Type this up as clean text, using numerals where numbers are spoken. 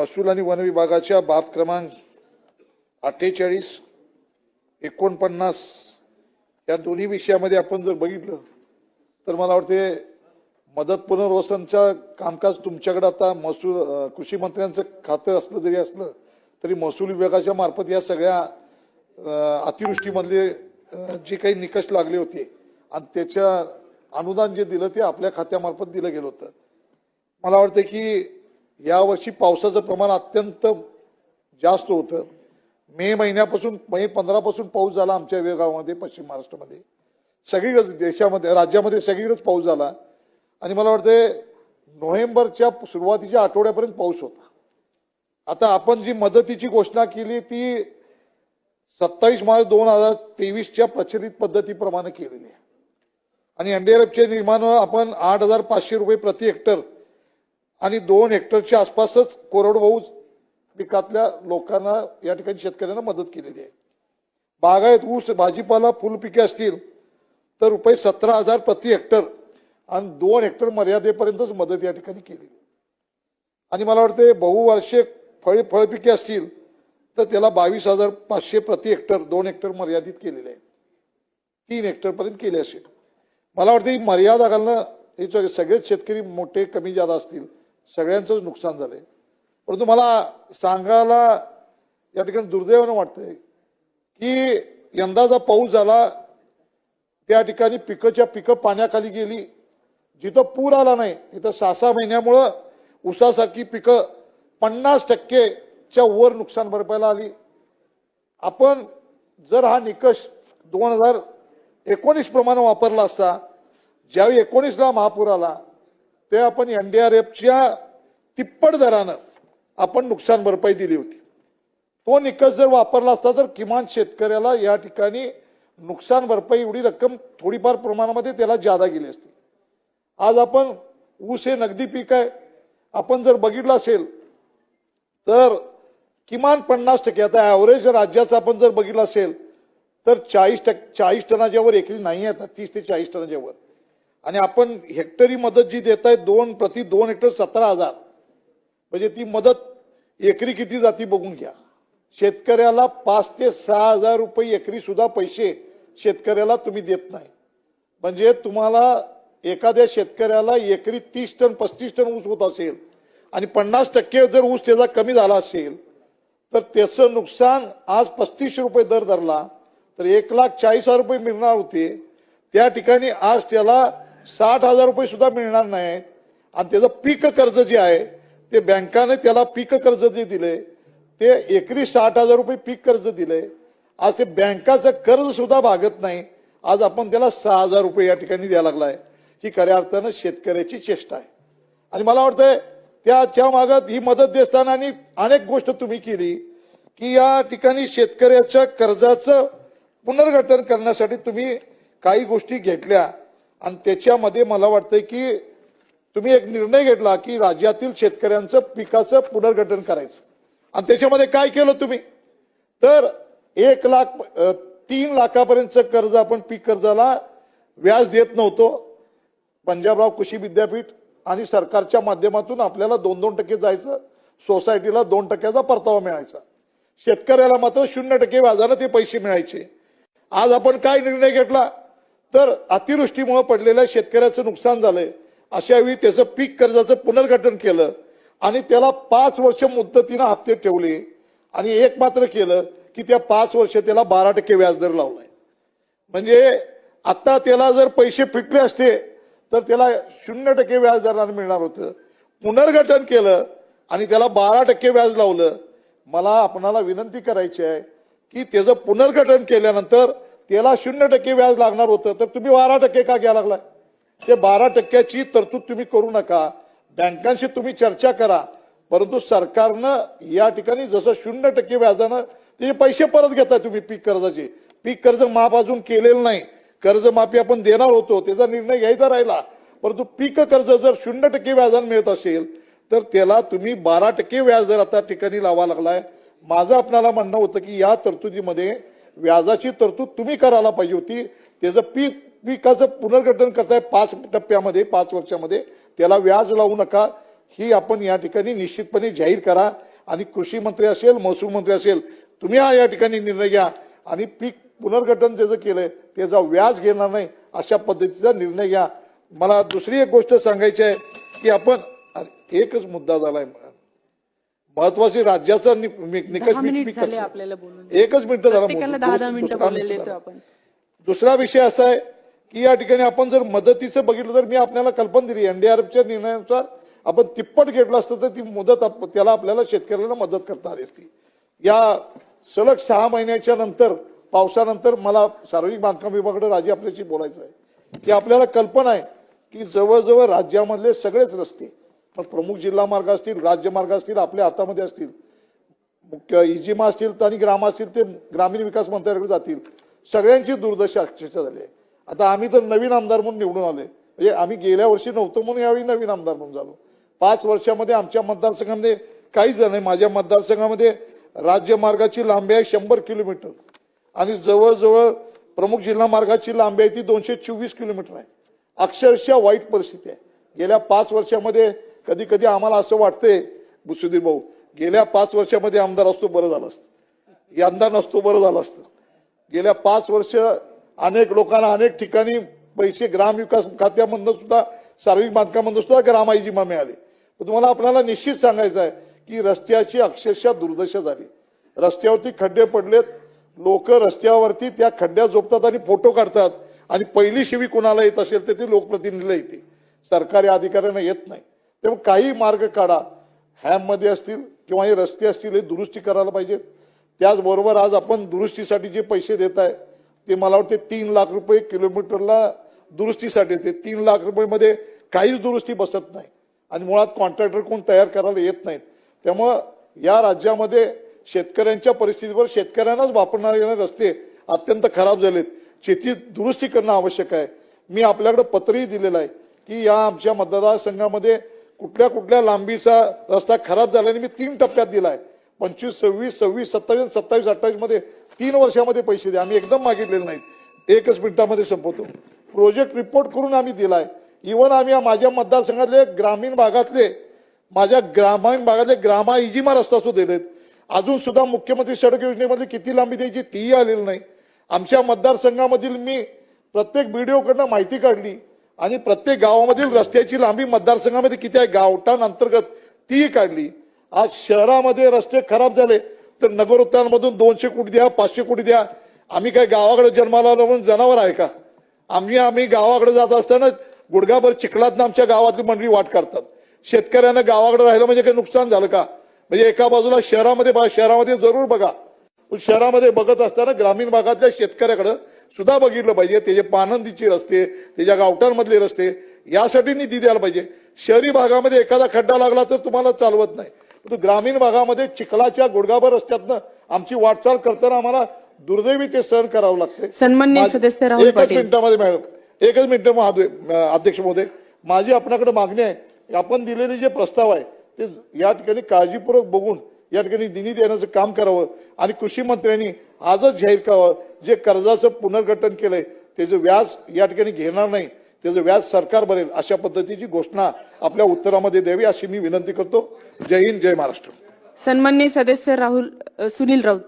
महसूल आणि वन विभागाच्या बाब क्रमांक 48, 49 या दोन्ही विषयामध्ये आपण जर बघितलं तर मला वाटते मदत पुनर्वसनचं कामकाज तुमच्याकडे आता महसूल कृषी मंत्र्यांचं खातं असलं जरी असलं तरी महसूल विभागाच्या मार्फत या सगळ्या अतिवृष्टीमधले जे काही निकष लागले होते आणि त्याच्या अनुदान जे दिलं ते आपल्या खात्यामार्फत दिलं गेलं होतं। मला वाटतं की यावर्षी पावसाचं प्रमाण अत्यंत जास्त होतं। मे महिन्यापासून मे 15 पासून पाऊस झाला आमच्या विभागामध्ये, पश्चिम महाराष्ट्रामध्ये, सगळीकडे देशामध्ये राज्यामध्ये सगळीकडेच पाऊस झाला आणि मला वाटतं नोव्हेंबरच्या सुरुवातीच्या आठवड्यापर्यंत पाऊस होता। आता आपण जी मदतीची घोषणा केली ती 27 मार्च 2023च्या प्रचलित पद्धतीप्रमाणे केलेली आहे आणि एनडीआरएफचे निर्माण आपण 8,500 रुपये प्रति हेक्टर आणि 2 हेक्टरच्या आसपासच कोरडवाहू पिकातल्या लोकांना या ठिकाणी शेतकऱ्यांना मदत केलेली आहे। बागायत ऊस भाजीपाला फुलपिके असतील तर रुपये 17,000 प्रति हेक्टर आणि 2 हेक्टर मर्यादेपर्यंतच मदत या ठिकाणी केली आणि मला वाटते बहुवार्षिक फळपिके असतील तर त्याला 22,500 प्रति हेक्टर 2 हेक्टर मर्यादित केलेले आहे, 3 हेक्टर पर्यंत केले असेल। मला वाटतं ही मर्यादा घालणं हे सगळेच शेतकरी मोठे कमी जादा असतील सगळ्यांचंच नुकसान झालंय, परंतु मला सांगायला या ठिकाणी दुर्दैवानं वाटतंय की यंदाचा पाऊस झाला त्या ठिकाणी पिकं पाण्याखाली गेली, जिथं पूर आला नाही तिथं 6-6 महिन्यामुळं ऊसासारखी पिकं 50%च्या वर नुकसान भरपाईला आली। आपण जर हा निकष 2019 प्रमाणे वापरला असता, ज्यावेळी 19ला महापूर आला ते आपण एनडीआरएफच्या तिप्पट दरानं आपण नुकसान भरपाई दिली होती। तो निकष जर वापरला असता तर किमान शेतकऱ्याला या ठिकाणी नुकसान भरपाई एवढी रक्कम थोडीफार प्रमाणामध्ये त्याला ज्यादा गेली असती। आज आपण ऊस हे नगदी पीक आहे, आपण जर बघितलं असेल तर किमान 50%, आता ॲव्हरेज राज्याचं आपण जर बघितलं असेल तर 40 टनाच्या वर एकरी नाही आहे, 30 ते 40 टनाच्या वर, आणि आपण हेक्टरी मदत जी देत आहे प्रति 2 हेक्टर 17,000, म्हणजे ती मदत एकरी किती जाती बघून घ्या। शेतकऱ्याला 5 ते 6,000 रुपये एकरी सुद्धा पैसे शेतकऱ्याला तुम्ही देत नाही, म्हणजे तुम्हाला एखाद्या शेतकऱ्याला एकरी 30 टन 35 टन ऊस होत असेल आणि 50% जर ऊस त्याचा कमी झाला असेल तर त्याचं नुकसान आज 35 रुपये दर धरला तर 1,40,000 रुपये मिळणार होते, त्या ठिकाणी आज त्याला 60,000 रुपये सुद्धा मिळणार नाहीत आणि त्याचं पीक कर्ज जे आहे ते बँकाने त्याला पीक कर्ज जे दिले ते एकरी 60,000 रुपये पीक कर्ज दिले, आज ते बँकाचं कर्ज सुद्धा भागत नाही, आज आपण त्याला 6,000 रुपये या ठिकाणी द्यायला लागलाय। ही खऱ्या अर्थानं शेतकऱ्याची चेष्टा आहे आणि मला वाटतंय त्याच्या मागत ही मदत देताना आणि अनेक गोष्ट तुम्ही केली की या ठिकाणी शेतकऱ्याच्या कर्जाचं पुनर्गठन करण्यासाठी तुम्ही काही गोष्टी घेतल्या आणि त्याच्यामध्ये मला वाटतंय की तुम्ही एक निर्णय घेतला की राज्यातील शेतकऱ्यांचं पिकाचं पुनर्गठन करायचं आणि त्याच्यामध्ये काय केलं तुम्ही तर 3 लाखापर्यंतचं कर्ज आपण पीक कर्जाला व्याज देत नव्हतो। पंजाबराव कृषी विद्यापीठ आणि सरकारच्या माध्यमातून आपल्याला 2% जायचं, सोसायटीला 2%चा परतावा मिळायचा, शेतकऱ्याला मात्र 0% व्याजाने ते पैसे मिळायचे। आज आपण काय निर्णय घेतला तर अतिवृष्टीमुळे पडलेल्या शेतकऱ्याचं नुकसान झालंय, अशा वेळी त्याचं पीक कर्जाचं पुनर्गठन केलं आणि त्याला 5 वर्ष मुदतीनं हप्ते ठेवले आणि एक मात्र केलं की त्या 5 वर्ष त्याला 12% व्याजदर लावलाय, म्हणजे आता त्याला जर पैसे फिटले असते तर त्याला 0% व्याज दराने मिळणार होतं, पुनर्गठन केलं आणि त्याला 12% व्याज लावलं। मला आपणाला विनंती करायची आहे की त्याचं पुनर्गठन केल्यानंतर त्याला 0% व्याज लागणार होतं तर तुम्ही 12% का घ्यायला लागलाय? ते 12%ची तरतूद तुम्ही करू नका, बँकांशी तुम्ही चर्चा करा, परंतु सरकारनं या ठिकाणी जसं 0% व्याजानं ते पैसे परत घेताय तुम्ही पीक कर्जाचे, पीक कर्ज माफ अजून केलेलं नाही, कर्जमाफी आपण देणार होतो त्याचा निर्णय घ्यायचा राहिला, परंतु पीक कर्ज जर 0% व्याजाने मिळत असेल तर त्याला तुम्ही 12% व्याज दर आता ठिकाणी लावा लागलाय। माझं आपल्याला म्हणणं होतं की या तरतुदीमध्ये व्याजाची तरतूद तुम्ही करायला पाहिजे होती, त्याचं पिकाचं पुनर्गठन करताय 5 टप्प्यामध्ये 5 वर्षामध्ये, त्याला व्याज लावू नका, ही आपण या ठिकाणी निश्चितपणे जाहीर करा आणि कृषी मंत्री असेल, महसूल मंत्री असेल, तुम्ही हा या ठिकाणी निर्णय घ्या आणि पीक पुनर्गठन त्याचं केलंय त्याचा व्याज घेणार नाही अशा पद्धतीचा निर्णय घ्या. मला दुसरी एक गोष्ट सांगायची आहे की आपण एकच मुद्दा झालाय महत्वाची राज्याचा निकष आपल्याला बोलून एकच मिनिट झाला. प्रत्येकाला 10-10 मिनिटं बोललेले आहेत आपण. दुसरा विषय असा आहे की या ठिकाणी आपण जर मदतीचं बघितलं तर मी आपल्याला कल्पना दिली एनडीआरएफच्या निर्णयानुसार आपण तिप्पट घेतलं असतं तर ती मुदत त्याला आपल्याला शेतकऱ्याला मदत करता आली असती. या सलग 6 महिन्याच्या नंतर पावसानंतर मला सार्वजनिक बांधकाम विभागाकडे राजी आपल्याशी बोलायचं आहे की आपल्याला कल्पना आहे की जवळजवळ राज्यामधले सगळेच रस्ते मग प्रमुख जिल्हा मार्ग असतील, राज्य मार्ग असतील, आपल्या हातामध्ये असतील, मुख्य इजिमा असतील आणि ग्राम असतील ते ग्रामीण विकास मंत्र्याकडे जातील. सगळ्यांची दुर्दशा अक्षरशः झाली आहे. आता आम्ही तर नवीन आमदार म्हणून निवडून आले, म्हणजे आम्ही गेल्या वर्षी नव्हतो म्हणून यावेळी नवीन आमदार म्हणून झालो. 5 वर्षामध्ये आमच्या मतदारसंघामध्ये काहीच झालं नाही. माझ्या मतदारसंघामध्ये राज्य मार्गाची लांबी आहे 100 किलोमीटर आणि जवळजवळ प्रमुख जिल्हा मार्गाची लांबी आहे ती 224 किलोमीटर आहे. अक्षरशः वाईट परिस्थिती आहे. गेल्या 5 वर्षामध्ये कधी कधी आम्हाला असं वाटतंय सुधीर भाऊ गेल्या 5 वर्षामध्ये आमदार असतो बरं झालं असतं, यंदा नसतो बरं झालं असतं. गेल्या 5 वर्ष अनेक लोकांना अनेक ठिकाणी पैसे ग्रामविकास खात्यामधून सुद्धा सार्वजनिक बांधकामामधून सुद्धा ग्रामाईजिमा मिळाले. तर तुम्हाला आपल्याला निश्चित सांगायचं आहे की रस्त्याची अक्षरशः दुर्दशा झाली. रस्त्यावरती खड्डे पडलेत, लोक रस्त्यावरती त्या खड्ड्या झोपतात आणि फोटो काढतात आणि पहिली शिवी कोणाला येत असेल तर ती लोकप्रतिनिधीला येते, सरकारी अधिकाऱ्यांना येत नाही. त्यामुळे काही मार्ग काढा, हॅममध्ये असतील किंवा हे रस्ते असतील हे दुरुस्ती करायला पाहिजेत. त्याचबरोबर आज आपण दुरुस्तीसाठी जे पैसे देत आहे ते मला वाटते 3 लाख रुपये किलोमीटरला दुरुस्तीसाठी येते. 3 लाख रुपये काहीच दुरुस्ती बसत नाही आणि मुळात कॉन्ट्रॅक्टर कोण तयार करायला येत नाहीत. त्यामुळं या राज्यामध्ये शेतकऱ्यांच्या परिस्थितीवर शेतकऱ्यांनाच वापरणारे रस्ते अत्यंत खराब झालेत. शेती दुरुस्ती करणं आवश्यक आहे. मी आपल्याकडे पत्रही दिलेलं आहे की या आमच्या मतदारसंघामध्ये कुठल्या कुठल्या लांबीचा रस्ता खराब झाल्याने मी 3 टप्प्यात दिलाय. 25, 26, 27, 27, 27, 28 मध्ये 3 वर्षामध्ये पैसे द्या. आम्ही एकदम मागितलेले नाहीत. 1 मिनिटामध्ये संपवतो. प्रोजेक्ट रिपोर्ट करून आम्ही दिलाय. इव्हन आम्ही माझ्या मतदारसंघातले ग्रामीण भागातले ग्रामा इजिमा रस्ता सुद्धा दिलेत. अजून सुद्धा मुख्यमंत्री सडक योजनेमध्ये किती लांबी द्यायची तीही आलेली नाही. आमच्या मतदारसंघामधील मी प्रत्येक व्हिडिओकडनं माहिती काढली आणि प्रत्येक गावामधील रस्त्याची लांबी मतदारसंघामध्ये किती आहे गावठाण अंतर्गत तीही काढली. आज शहरामध्ये रस्ते खराब झाले तर नगरोत्थानमधून 200 कोटी द्या, 500 कोटी द्या. आम्ही काय गावाकडे जन्माला आलो म्हणून जनावर आहे का? आम्ही गावाकडे जात असताना गुडघाभर चिखलातनं आमच्या गावातली मंडळी वाट करतात. शेतकऱ्यांना गावाकडे राहिलं म्हणजे काही नुकसान झालं का? म्हणजे एका बाजूला शहरामध्ये बघा, शहरामध्ये जरूर बघा, पण शहरामध्ये बघत असताना ग्रामीण भागातल्या शेतकऱ्याकडे सुद्धा बघितलं पाहिजे. त्याचे पानंदीचे रस्ते, त्याच्या गावठाणमधले रस्ते यासाठी निधी द्यायला पाहिजे. शहरी भागामध्ये एखादा खड्डा लागला तर तुम्हाला चालवत नाही, पण ग्रामीण भागामध्ये चिखलाच्या गुडघाभर रस्त्यातनं आमची वाटचाल करताना आम्हाला दुर्दैवी ते सहन करावं लागते. सन्माननीय सदस्य राहुल पाटील, 1 मिनिटामध्ये मॅडम, 1 मिनिट अध्यक्ष महोदय, माझी आपल्याकडे मागणी आहे. आपण दिलेले जे प्रस्ताव आहे ते या ठिकाणी काळजीपूर्वक बघून या ठिकाणी निधी देण्याचं काम करावं आणि कृषी मंत्र्यांनी आजच जाहीर करावं जे कर्जाचं पुनर्गठन केलंय त्याचं व्याज या ठिकाणी घेणार नाही, त्याचं व्याज सरकार भरेल अशा पद्धतीची घोषणा आपल्या उत्तरामध्ये द्यावी अशी मी विनंती करतो. जय हिंद, जय महाराष्ट्र. सन्माननीय सदस्य सुनील राऊत.